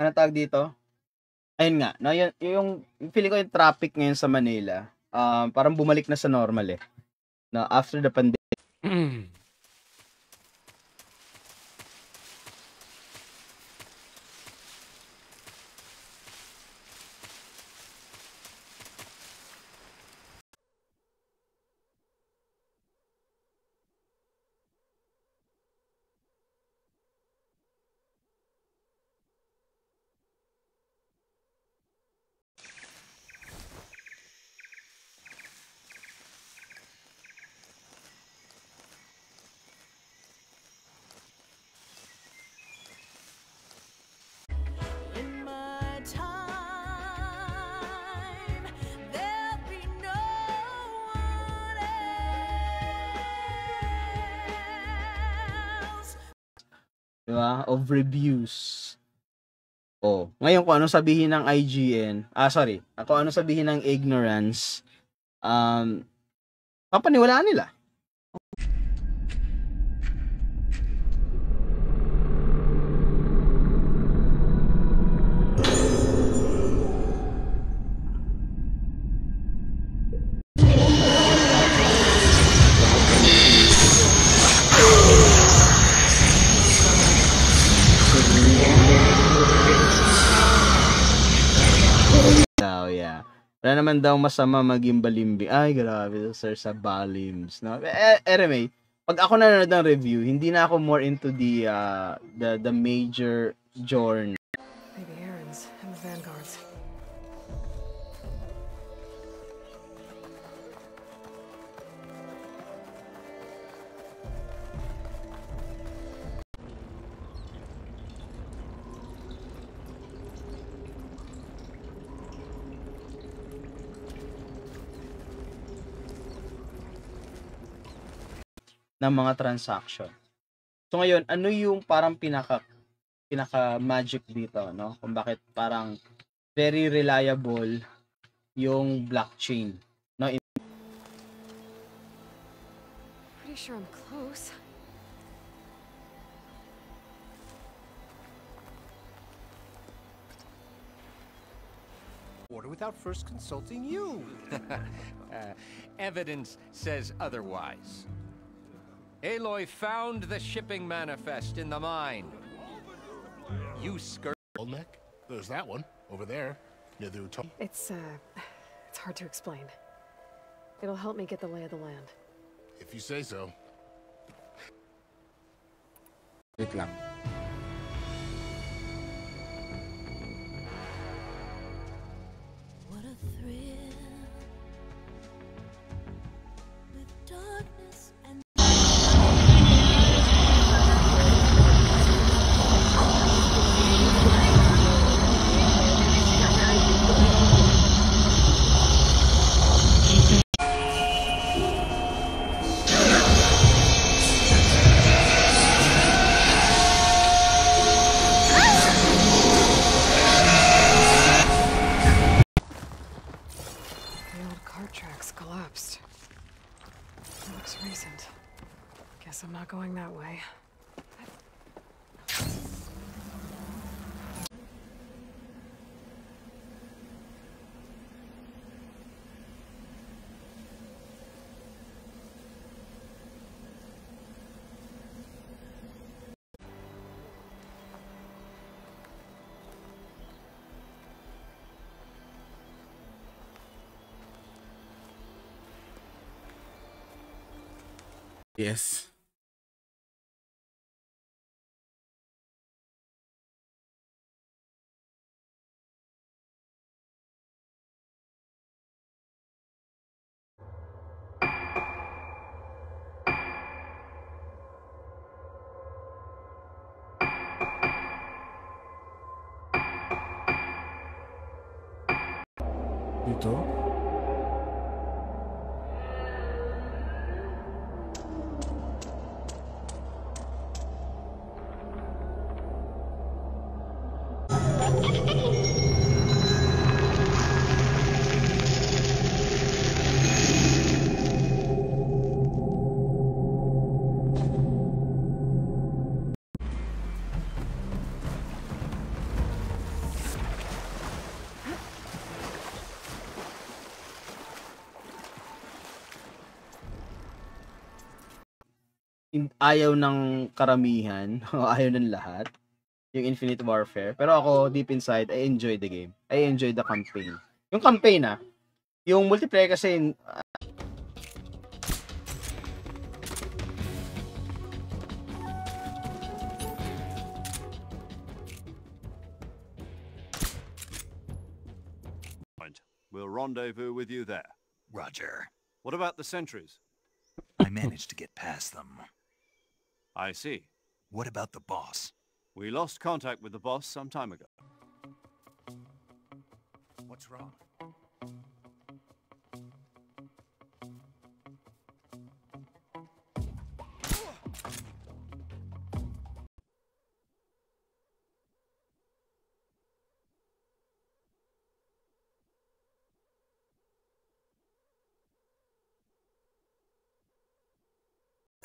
ano tawag dito? Ayun nga, no, yung feeling ko yung traffic ngayon sa Manila, parang bumalik na sa normal eh. No, after the pandemic. Diba? Of reviews. Oh, ngayon kung anong sabihin ng IGN, kung anong sabihin ng ignorance, papaniwalaan nila. Wala naman daw masama maging balimbing. Ay, grabe, sir, sa balims. No? Anyway, pag ako nanonood ng review, hindi na ako more into the major journal. Maybe Aaron's and the Vanguards. Ng mga transaction. So ngayon, ano yung parang pinaka magic dito, no? Kung bakit parang very reliable yung blockchain, no? Pretty sure I'm close. Order without first consulting you. Evidence says otherwise. Aloy found the shipping manifest in the mine. You skirt. Olmec? There's that one over there. Near the It's hard to explain. It'll help me get the lay of the land. If you say so. Wait lang. What a thrill. The darkness and collapsed. It looks recent. Guess I'm not going that way. Yes. Ito? ayaw ng karamihan, o ayaw ng lahat, yung Infinite Warfare. Pero ako, deep inside, I enjoy the game. I enjoy the campaign. Yung campaign yung multiplayer kasi, We'll rendezvous with you there. Roger. What about the sentries? I managed to get past them. I see. What about the boss? We lost contact with the boss some time ago. What's wrong?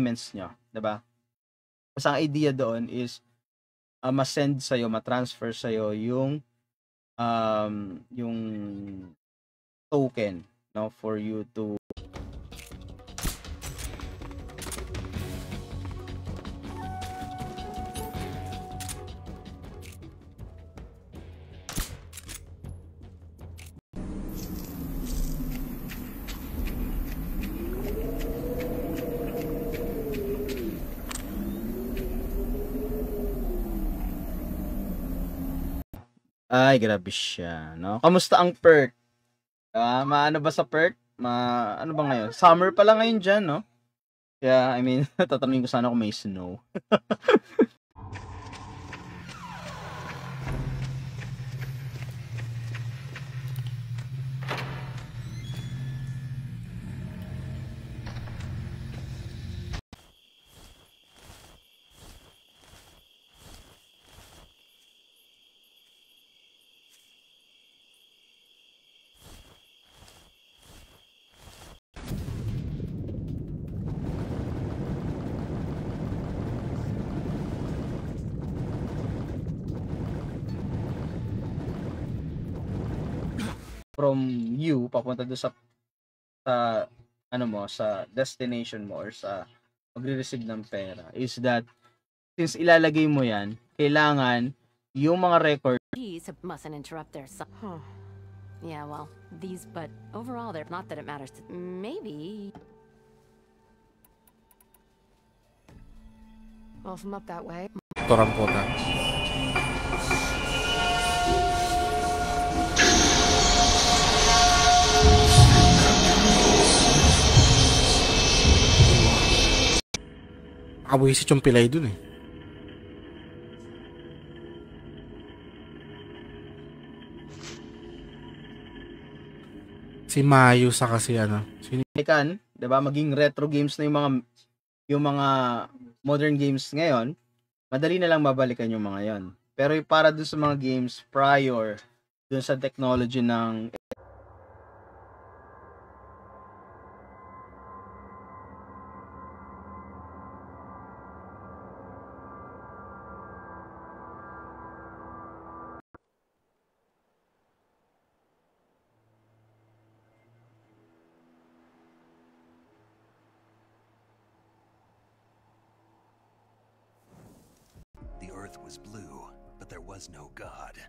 documents nyo, 'di ba? Basta ang idea doon is ma-send sa iyo, ma-transfer sa iyo yung token, no, for you to Ay, grabe siya, no? Kamusta ang perk? Maano ba sa perk? Ano ba ngayon? Summer pa lang ngayon dyan, no? Kaya, I mean, tatanungin ko sana kung may snow. From you papunta doon sa ano mo, sa destination mo or sa magre-receive ng pera is that since ilalagay mo yan, kailangan yung mga record These mustn't interrupt their son. Huh. Yeah, well, these, but overall, they're not that it matters to. Maybe. Well, if I'm up that way. Toramputa. Nakabuisit yung pilay dun eh. Si Mayu sa kasi ano. kan, 'di ba? Maging retro games na yung mga modern games ngayon, madali na lang babalikan yung mga 'yon. Pero yung para dun sa mga games prior dun sa technology ng The Earth was blue, but there was no God.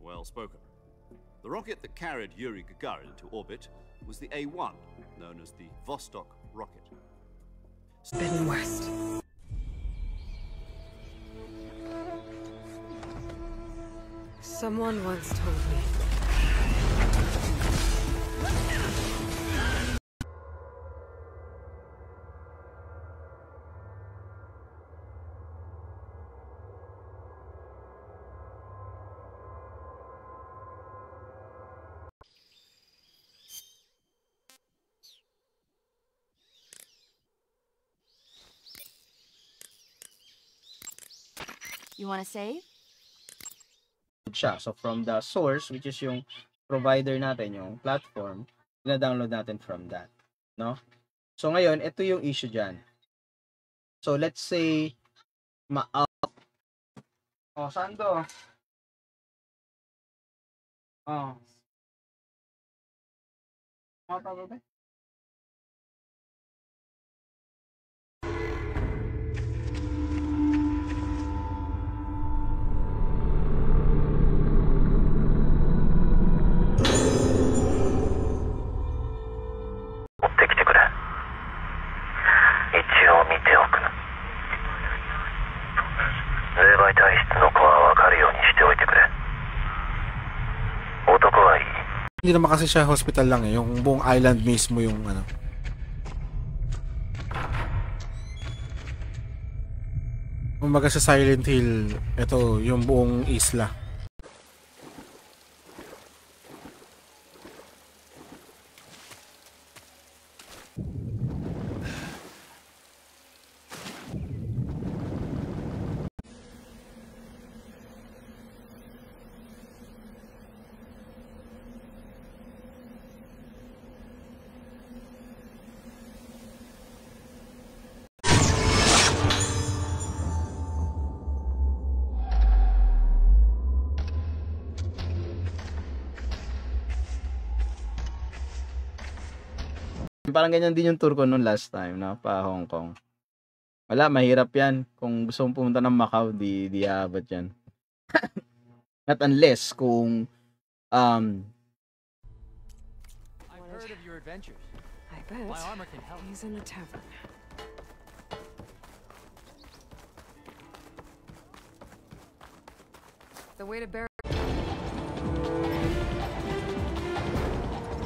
Well spoken. The rocket that carried Yuri Gagarin to orbit was the A-1, known as the Vostok rocket. Forbidden West. Someone once told me. You want to save? siya. So from the source, which is yung provider natin, yung platform, na-download natin from that, no? So ngayon, ito yung issue diyan. So let's say saan to? 霊媒体質の子は分かるようにしておいてくれ。男はいい。 Hindi naman kasi siya hospital lang eh. Yung buong island mismo yung ano. Kumbaga sa Silent Hill, ito yung buong isla. Parang ganyan din yung tour ko noon last time na pa Hong Kong. Wala, mahirap yan. Kung gusto mong pumunta ng Macau, di aabot yan. Not unless kung I've heard of your adventures. I bet. My armor can help. He's in the tavern. The way to bear.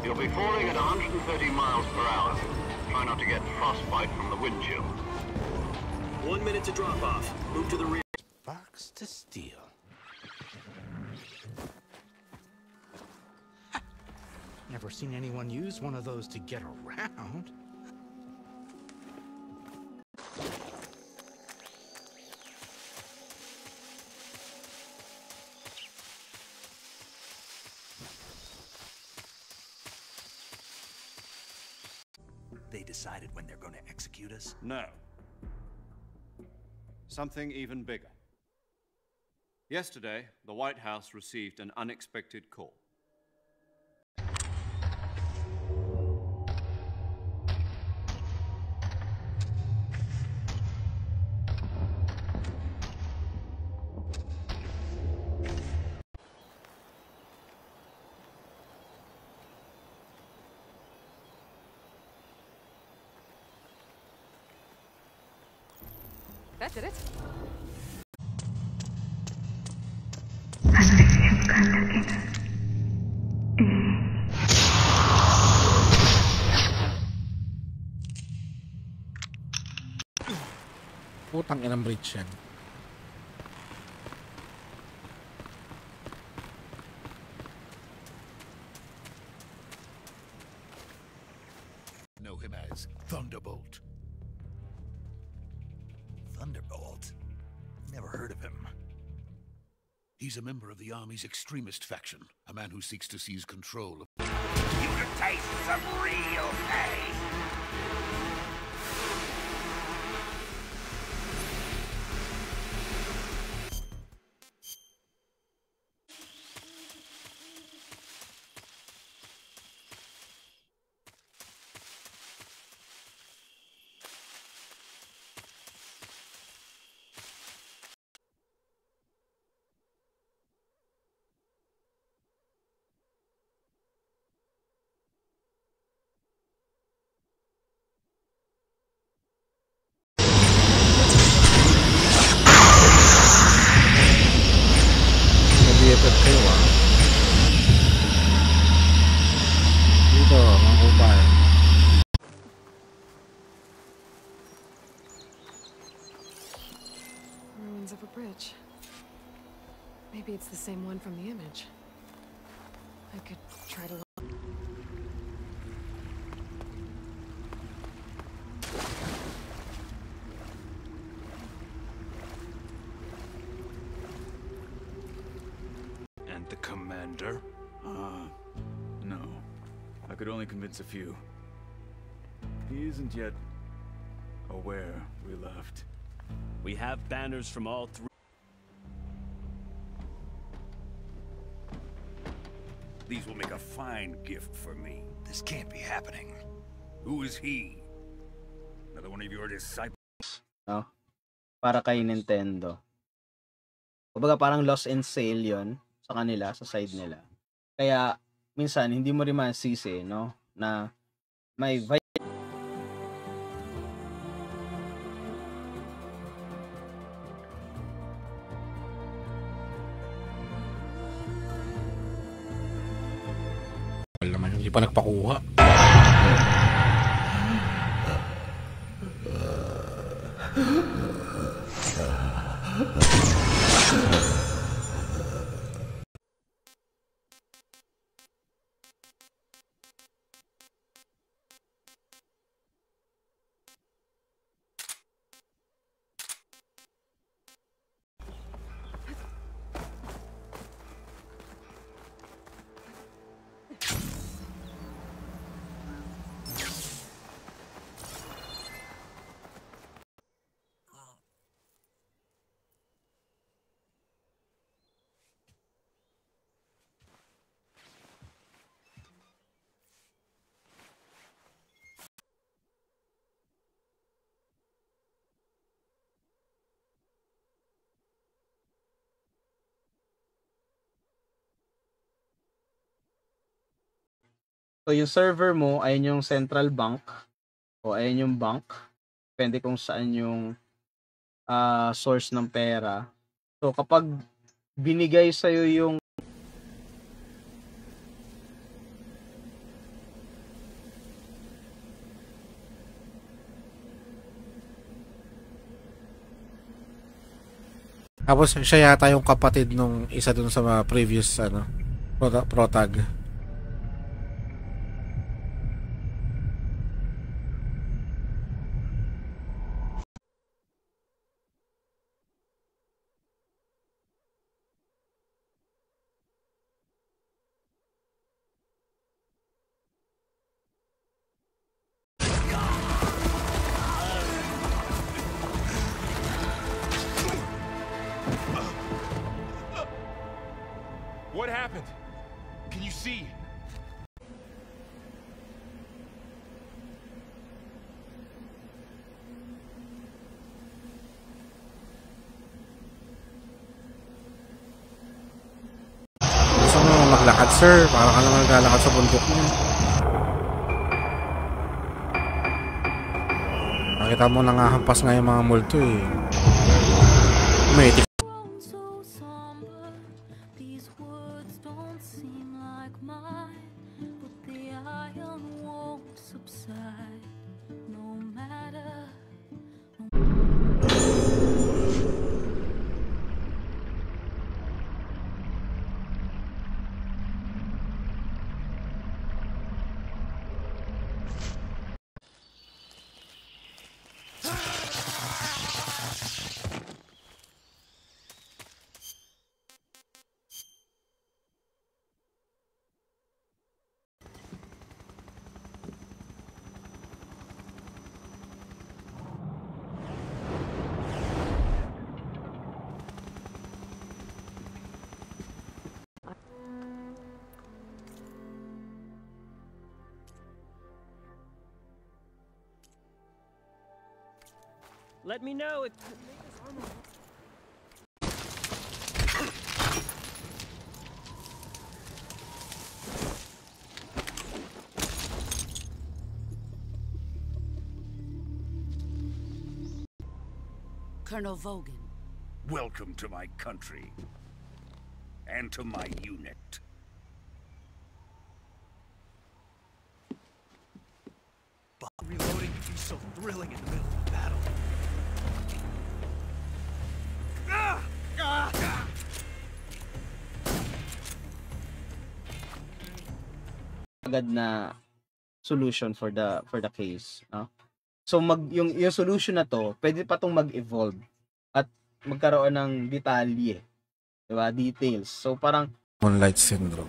You'll be falling at 130 miles per hour. Try not to get frostbite from the wind chill. 1 minute to drop off. Move to the rear. Sparks to steel. Never seen anyone use one of those to get around. They decided when they're going to execute us? No. Something even bigger. Yesterday, the White House received an unexpected call. That did it. Putang inang bridge yan. Know him as Thunderbolt. Thunderbolt? Never heard of him. He's a member of the Army's extremist faction, a man who seeks to seize control of... You can taste some real pain. Nag-iipit kayo ah. Dito, mga kupal. Ruins of a bridge. Maybe it's the same one from the image. I could try to. And the commander? No. I could only convince a few. He isn't yet aware we left. We have banners from all three. These will make a fine gift for me. This can't be happening. Who is he? Another one of your disciples? No? Para kay Nintendo. Kumbaga parang lost and sale yon sa kanila, sa side nila. Kaya minsan hindi mo rin masisi, no, na may naman, hindi pa nagpakuha. So, yung server mo, ayun yung central bank o ayun yung bank. Depende kung saan yung source ng pera. So, kapag binigay sa'yo yung Tapos siya yata yung kapatid nung isa dun sa mga previous protag. What happened? Can you see? Gusto mo maglakad, sir? Para ka naman naglalakad sa bundok mo. Nakita mo nangahampas nga yung mga multo eh. May Let me know if Colonel Vogan. Welcome to my country. And to my unit. Reloading can be so thrilling in the middle of battle. agad na solution for the case, no? So yung solution na to, pwede pa tong mag-evolve at magkaroon ng detalye, 'di ba? Details. So parang Moonlight Syndrome.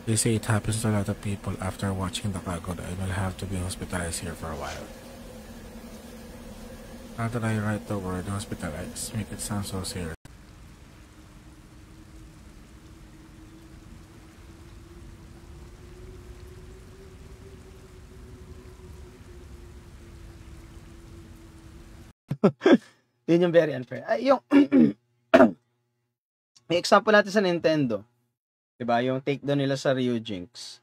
They say it happens to a lot of people after watching the cargo and will have to be hospitalized here for a while. How did I write the word hospitalized? Make it sound so serious. yun yung very unfair. Yung may example natin sa Nintendo. 'Di ba? Yung take down nila sa Ryujinx.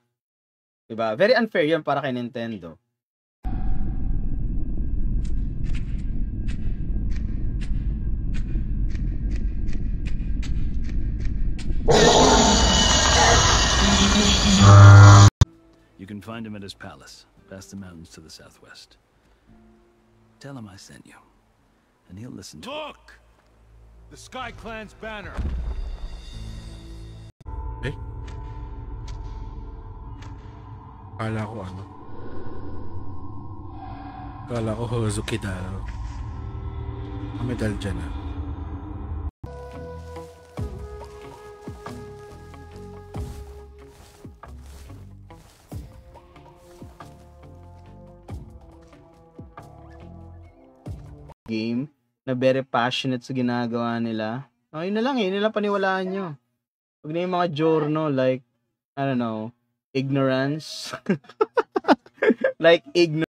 'Di ba? Very unfair 'yun para kay Nintendo. You can find him at his palace, past the mountains to the southwest. Tell him I sent you, and he'll listen to Look! The Sky Clan's banner. Eh? Kala ko ano? Kala ko Hozuki Daro. Medal dyan ah. Game na very passionate sa ginagawa nila. Oh, yun na lang yun nila paniwalaan nyo. Huwag na yung mga giorno like, I don't know, ignorance. Like ignorance.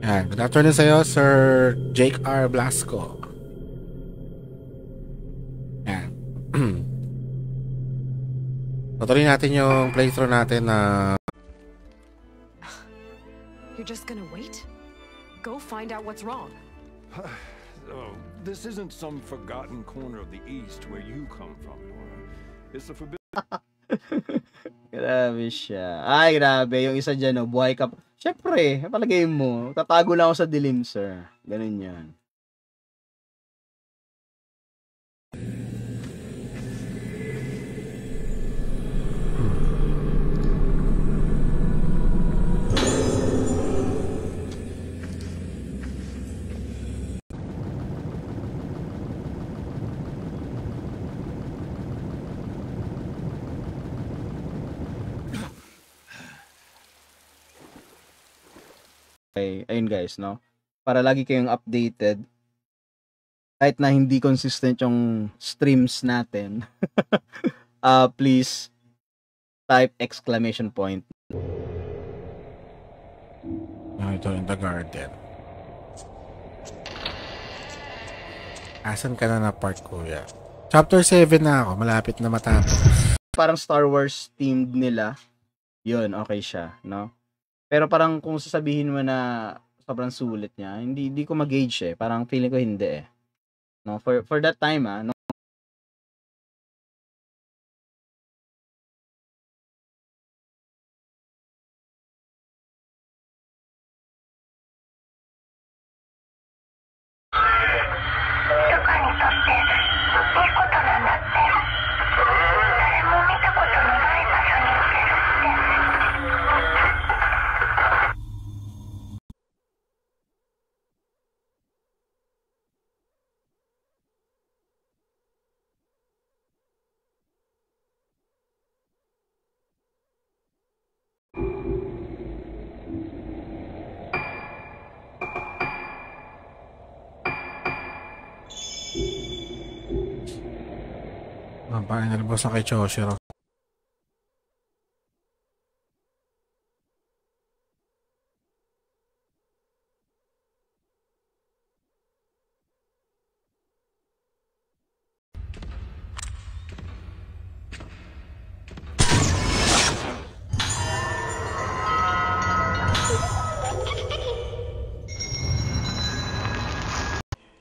Yan, good afternoon sa'yo, Sir Jake R. Blasco. Yan. Patuloy natin yung playthrough natin na... You're just gonna wait? Go find out what's wrong. Oh, this isn't some forgotten corner of the East where you come from, Nora. It's the forbidden... Grabe siya. Ay, grabe. Yung isa dyan, oh, buhay ka. Siyempre, palagay mo, tatago lang ako sa dilim, sir. Ganun yan. Okay, ayun guys, no? Para lagi kayong updated kahit na hindi consistent yung streams natin. Please type exclamation point. Ito in the garden. Asan ka na part, kuya? Chapter 7 na ako, malapit na matapos. Parang Star Wars themed nila. Yun, okay siya, no? Pero parang kung sasabihin mo na sobrang sulit niya, hindi ko mag-gauge eh. Parang feeling ko hindi eh. No, for that time no. Parang nalabas na kay Choshiro.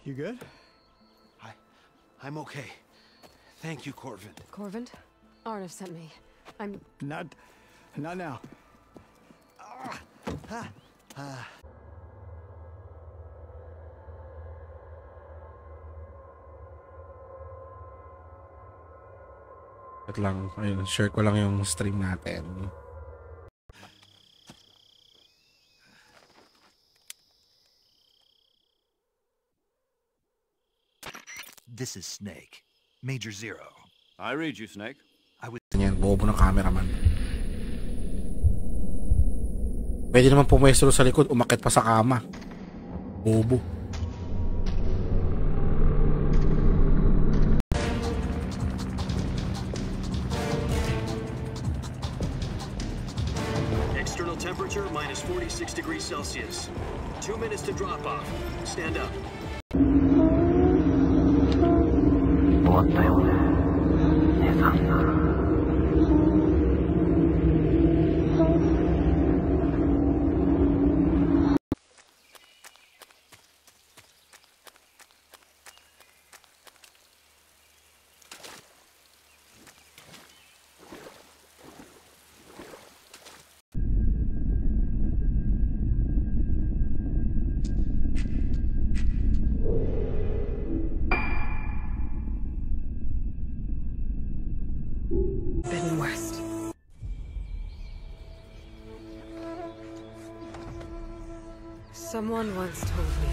You good? I'm okay. Thank you, Corvin. Corvin? Arnav sent me. I'm... Not now. At lang, ayun, share ko lang yung stream natin. This is Snake. Major Zero. I read you, Snake. I would... Yan, bobo ng cameraman. Pwede naman pumwestro sa likod, umakit pa sa kama. Bobo. External temperature minus 46 degrees Celsius. 2 minutes to drop off. Stand up. Forbidden West. Someone once told me.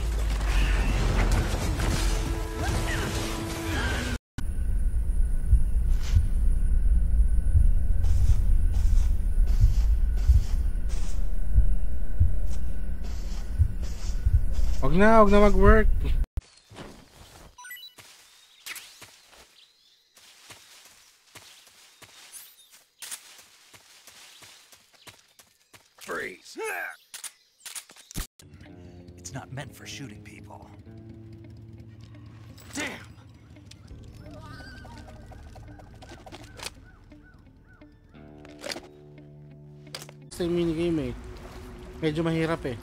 Huwag na mag-work. Freeze. It's not meant for shooting people. Damn! Ito yung minigame eh. Medyo mahirap eh.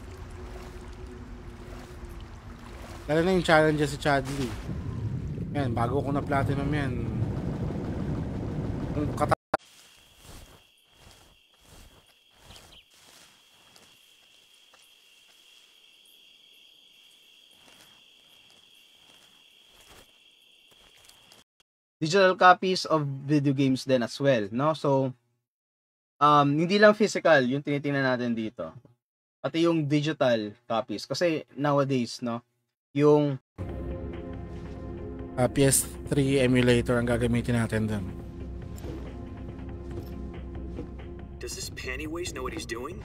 Lalo na yung challenges si Chadley. Yan, bago ko na platinum yan. Kung digital copies of video games din as well, no? So, hindi lang physical yung tinitingnan natin dito. Pati yung digital copies. Kasi nowadays, no? Yung PS3 emulator ang gagamitin natin dun. Does this pantywaist know what he's doing?